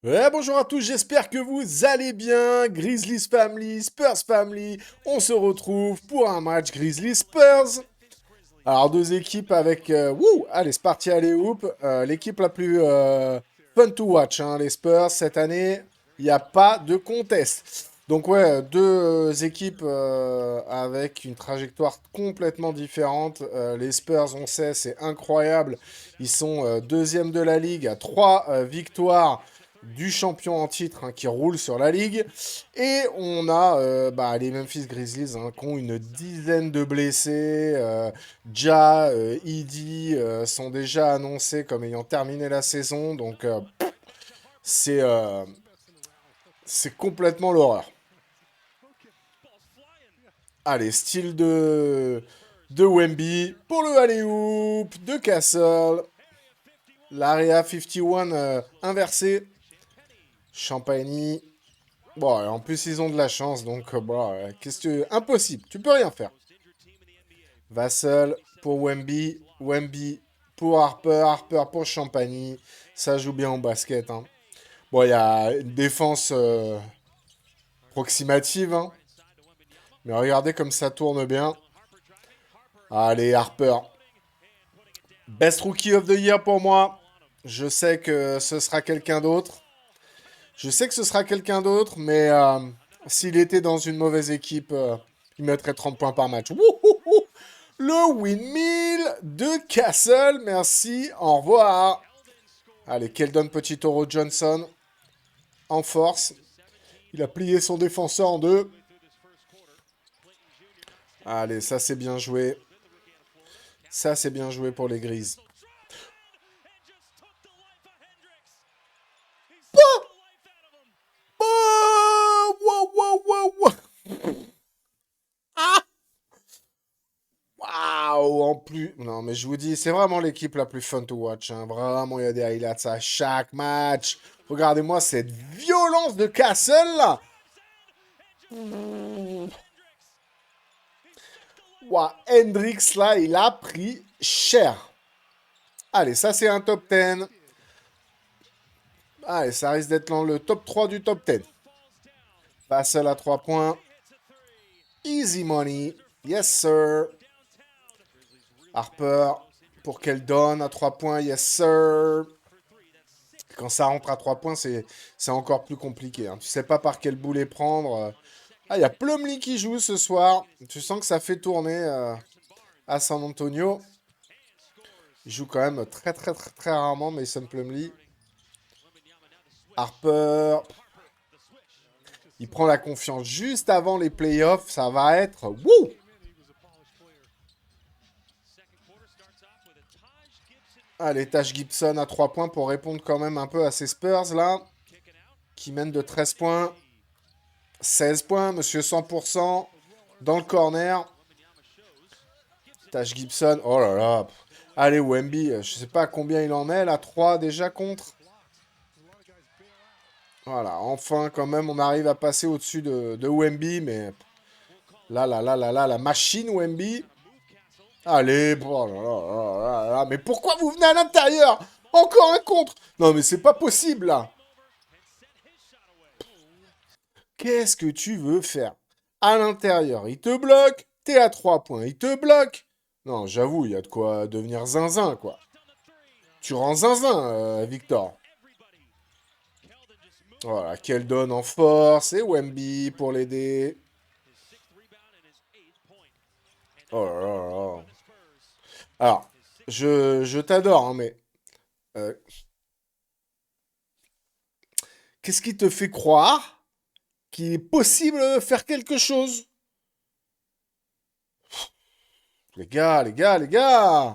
Ouais, bonjour à tous, j'espère que vous allez bien. Grizzlies Family, Spurs Family, on se retrouve pour un match Grizzlies Spurs. Alors, deux équipes avec... wouh, allez, c'est parti, allez, hoop. L'équipe la plus fun to watch, hein, les Spurs, cette année, il n'y a pas de contest. Donc ouais, deux équipes avec une trajectoire complètement différente. Les Spurs, on sait, c'est incroyable. Ils sont deuxième de la ligue à trois victoires du champion en titre, hein, qui roule sur la ligue. Et on a les Memphis Grizzlies, hein, qui ont une dizaine de blessés. Ja, Edey sont déjà annoncés comme ayant terminé la saison. Donc c'est euh, c'est complètement l'horreur. Allez, style de Wemby pour le alley-oop de Castle. L'area 51 inversée. Champagny. Bon, en plus, ils ont de la chance, donc qu'est-ce que... Impossible, tu peux rien faire. Vassell pour Wemby. Wemby pour Harper. Harper pour Champagny. Ça joue bien au basket, hein. Bon, il y a une défense approximative, hein. Mais regardez comme ça tourne bien. Allez, Harper. Best Rookie of the Year pour moi. Je sais que ce sera quelqu'un d'autre. Je sais que ce sera quelqu'un d'autre, mais s'il était dans une mauvaise équipe, il mettrait 30 points par match. Wouhouhou. Le windmill de Castle, merci, au revoir. Allez, Keldon Petit Taureau Johnson en force. Il a plié son défenseur en deux. Allez, ça c'est bien joué. Ça c'est bien joué pour les Grises. Oh, wow, wow, wow, wow. Ah, waouh, en plus. Non, mais je vous dis, c'est vraiment l'équipe la plus fun to watch, hein. Vraiment, il y a des highlights à chaque match. Regardez-moi cette violence de Castle là. Waouh, Hendrix là, il a pris cher. Allez, ça c'est un top 10. Allez, ça risque d'être dans le top 3 du top 10. Vassell à 3 points. Easy money. Yes, sir. Harper pour qu'elle donne à 3 points. Yes, sir. Quand ça rentre à 3 points, c'est encore plus compliqué, hein. Tu sais pas par quel boulet prendre. Ah, il y a Plumlee qui joue ce soir. Tu sens que ça fait tourner à San Antonio. Il joue quand même très très très très rarement, Mason Plumlee. Harper, il prend la confiance juste avant les playoffs. Ça va être... Wouh! Allez, Taj Gibson à 3 points pour répondre quand même un peu à ces Spurs là, qui mènent de 13 points. 16 points, monsieur 100%, dans le corner. Taj Gibson, oh là là. Allez, Wemby, je sais pas combien il en est là, 3 déjà contre. Voilà, enfin quand même on arrive à passer au-dessus de Wemby, mais là, là, là, là, là, la machine Wemby. Allez, oh là là là là là, mais pourquoi vous venez à l'intérieur? Encore un contre. Non mais c'est pas possible là. Qu'est-ce que tu veux faire? À l'intérieur, il te bloque, t'es à 3 points, il te bloque. Non, j'avoue, il y a de quoi devenir zinzin, quoi. Tu rends zinzin, Victor. Voilà, Keldon en force, et Wemby pour l'aider. Oh là là là. Alors, je t'adore, hein, mais euh, qu'est-ce qui te fait croire qu'il est possible de faire quelque chose? Les gars, les gars, les gars!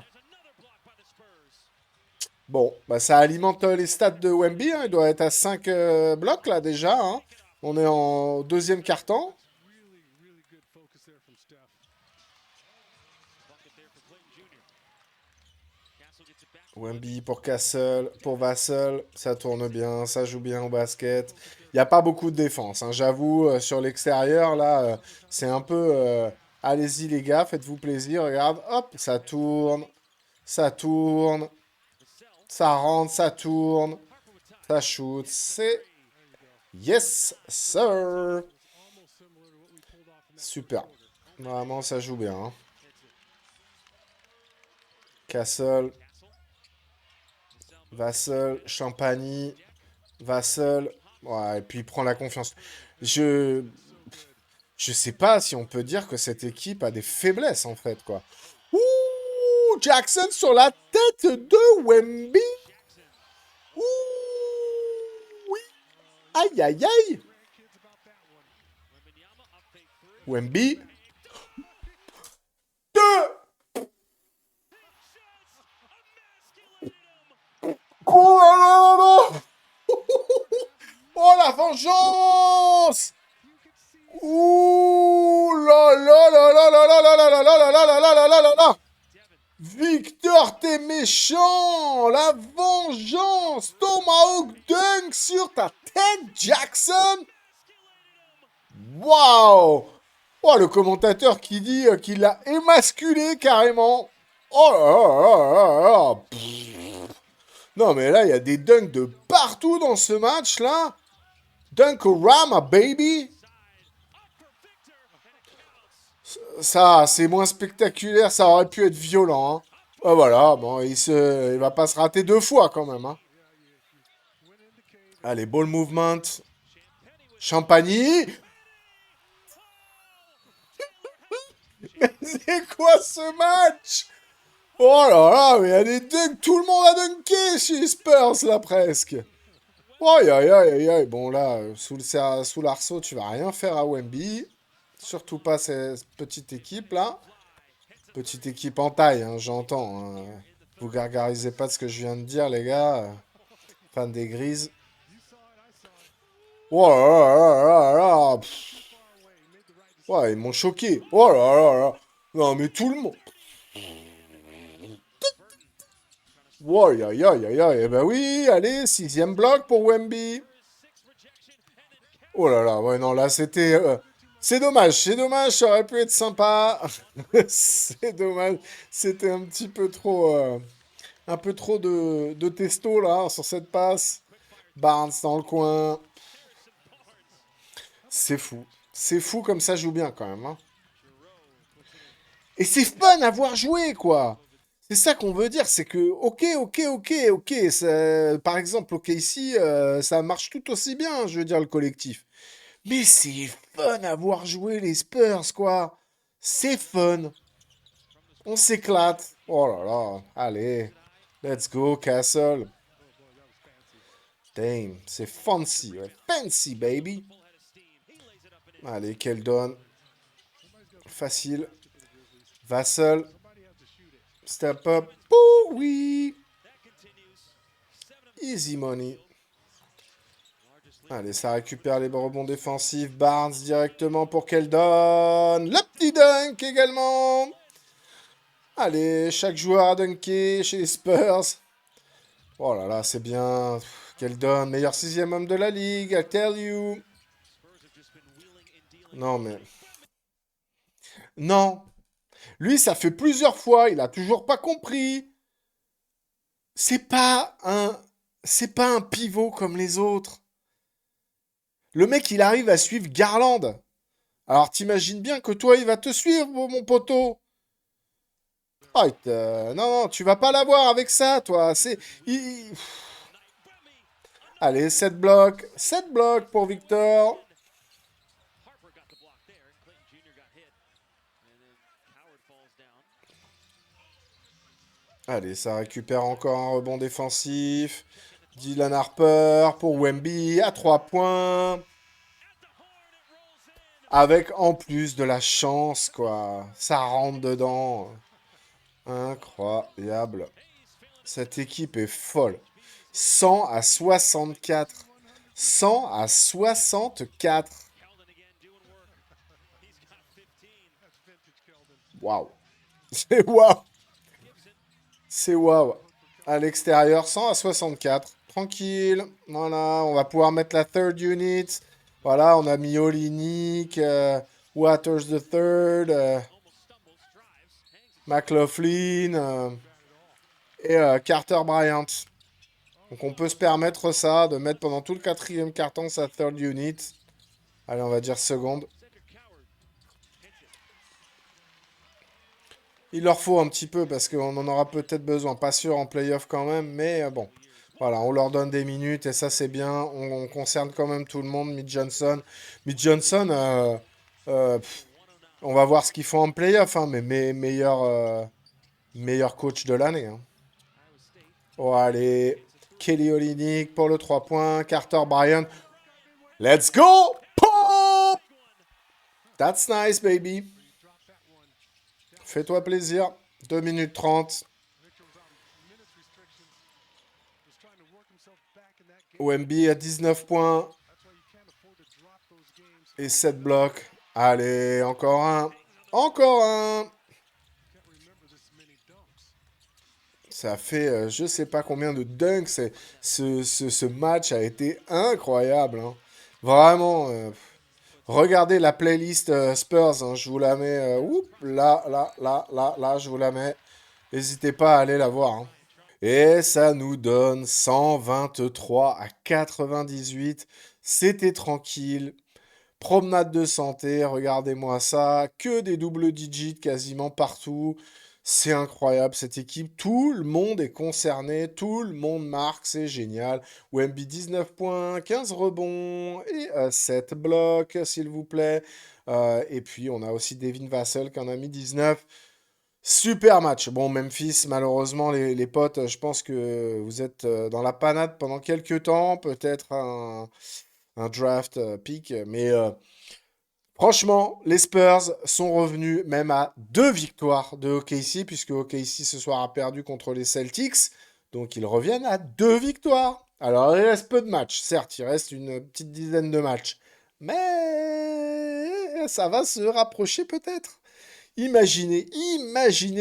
Bon, bah ça alimente les stats de Wemby, hein. Il doit être à 5 blocs là déjà, hein. On est en deuxième quart-temps. Wemby pour Castle, pour Vassell, ça tourne bien, ça joue bien au basket. Il n'y a pas beaucoup de défense, hein, j'avoue, sur l'extérieur, là, c'est un peu... allez-y les gars, faites-vous plaisir, regarde, hop, ça tourne, ça rentre, ça tourne. Ça shoot, c'est... Yes, sir. Super. Vraiment, ça joue bien. Hein. Castle. Vassell, Champagny. Vassell. Ouais, et puis il prend la confiance. Je... Je sais pas si on peut dire que cette équipe a des faiblesses, en fait, quoi. Ouh, Jackson sur la tête de Wemby. Ouh, oui. Aïe, aïe, aïe. Wemby. Deux. Oh là là là là. Oh, la vengeance. Ouh là là là là là là là là là là là là là là là là là. Victor, t'es méchant! La vengeance! Tomahawk Dunk sur ta tête, Jackson! Waouh! Oh, le commentateur qui dit qu'il l'a émasculé carrément! Oh là là là là là! Non, mais là, il y a des dunks de partout dans ce match-là! Dunk-O-Rama, baby! Ça, c'est moins spectaculaire, ça aurait pu être violent, hein. Oh, voilà, bon, il va pas se rater deux fois quand même, hein. Allez, ball movement. Champagny. C'est quoi ce match? Oh là là, mais il y a des dunks. Tout le monde a dunké chez les Spurs, là, presque. Aïe, aïe, aïe, aïe, aïe. Bon, là, sous l'arceau, tu vas rien faire à Wemby. Surtout pas cette petite équipe, là. Petite équipe en taille, hein, j'entends. Hein. Vous gargarisez pas de ce que je viens de dire, les gars. Fan des Grises. Oh là là là là là. Ouais, ils m'ont choqué. Oh là là là. Non, mais tout le monde. Ouais, aïe, aïe, aïe, aïe. Eh ben oui, allez, sixième bloc pour Wemby. Oh là là, ouais, non, là, c'était... c'est dommage, ça aurait pu être sympa. C'est dommage, c'était un peu trop de testo, là, sur cette passe. Barnes dans le coin. C'est fou. C'est fou comme ça joue bien, quand même, hein. Et c'est fun à voir jouer, quoi. C'est ça qu'on veut dire, c'est que, ok, par exemple, ok, ici, ça marche tout aussi bien, je veux dire, le collectif. Mais c'est fun à voir jouer les Spurs, quoi. C'est fun. On s'éclate. Oh là là, allez. Let's go, Castle. Damn, c'est fancy, ouais. Fancy, baby. Allez, Keldon. Facile. Vassell. Step up. Ouh, oui. Easy money. Allez, ça récupère les rebonds défensifs. Barnes directement pour Keldon. Le petit dunk également. Allez, chaque joueur a dunké chez les Spurs. Oh là là, c'est bien. Keldon, meilleur sixième homme de la ligue, I tell you. Non, mais... Non. Lui, ça fait plusieurs fois, il a toujours pas compris. C'est pas un... C'est pas un pivot comme les autres. Le mec, il arrive à suivre Garland. Alors t'imagines bien que toi, il va te suivre, mon poteau. Oh, non, non, tu vas pas l'avoir avec ça, toi. Allez, 7 blocs. 7 blocs pour Victor. Allez, ça récupère encore un rebond défensif. Dylan Harper pour Wemby à 3 points. Avec en plus de la chance, quoi. Ça rentre dedans. Incroyable. Cette équipe est folle. 100 à 64. 100 à 64. Waouh. C'est waouh. C'est waouh. À l'extérieur, 100 à 64. Tranquille. Voilà, on va pouvoir mettre la third unit. Voilà, on a mis Olinik, Waters the third, McLaughlin et Carter Bryant. Donc on peut se permettre ça, de mettre pendant tout le quatrième carton sa third unit. Allez, on va dire seconde. Il leur faut un petit peu parce qu'on en aura peut-être besoin. Pas sûr en playoff quand même, mais bon. Voilà, on leur donne des minutes et ça c'est bien. On concerne quand même tout le monde. Mitch Johnson. Mitch Johnson, on va voir ce qu'ils font en playoff, hein, mais meilleur coach de l'année, hein. Oh, allez. Kelly Olynyk pour le 3 points. Carter Bryant. Let's go! Pop! That's nice, baby. Fais-toi plaisir. 2 minutes 30. OMB à 19 points. Et 7 blocs. Allez, encore un. Encore un. Ça fait je sais pas combien de dunks. Ce match a été incroyable, hein. Vraiment. Regardez la playlist Spurs, hein, je vous la mets. Là, je vous la mets. N'hésitez pas à aller la voir, hein. Et ça nous donne 123 à 98. C'était tranquille. Promenade de santé, regardez-moi ça. Que des double digits quasiment partout. C'est incroyable cette équipe. Tout le monde est concerné. Tout le monde marque. C'est génial. Wemby 19 points, 15 rebonds et 7 blocs, s'il vous plaît. Et puis on a aussi Devin Vassell qui en a mis 19. Super match. Bon, Memphis, malheureusement, les potes, je pense que vous êtes dans la panade pendant quelques temps. Peut-être un draft pick. Mais franchement, les Spurs sont revenus même à 2 victoires de OKC, puisque OKC ce soir a perdu contre les Celtics. Donc ils reviennent à 2 victoires. Alors il reste peu de matchs. Certes, il reste une petite dizaine de matchs. Mais ça va se rapprocher peut-être. Imaginez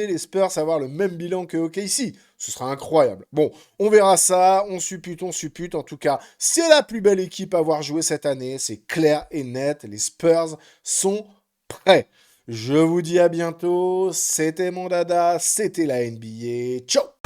les Spurs avoir le même bilan que OKC. Ce sera incroyable. Bon, on verra ça, on suppute, on suppute. En tout cas, c'est la plus belle équipe à avoir joué cette année. C'est clair et net. Les Spurs sont prêts. Je vous dis à bientôt. C'était mon dada, c'était la NBA. Ciao!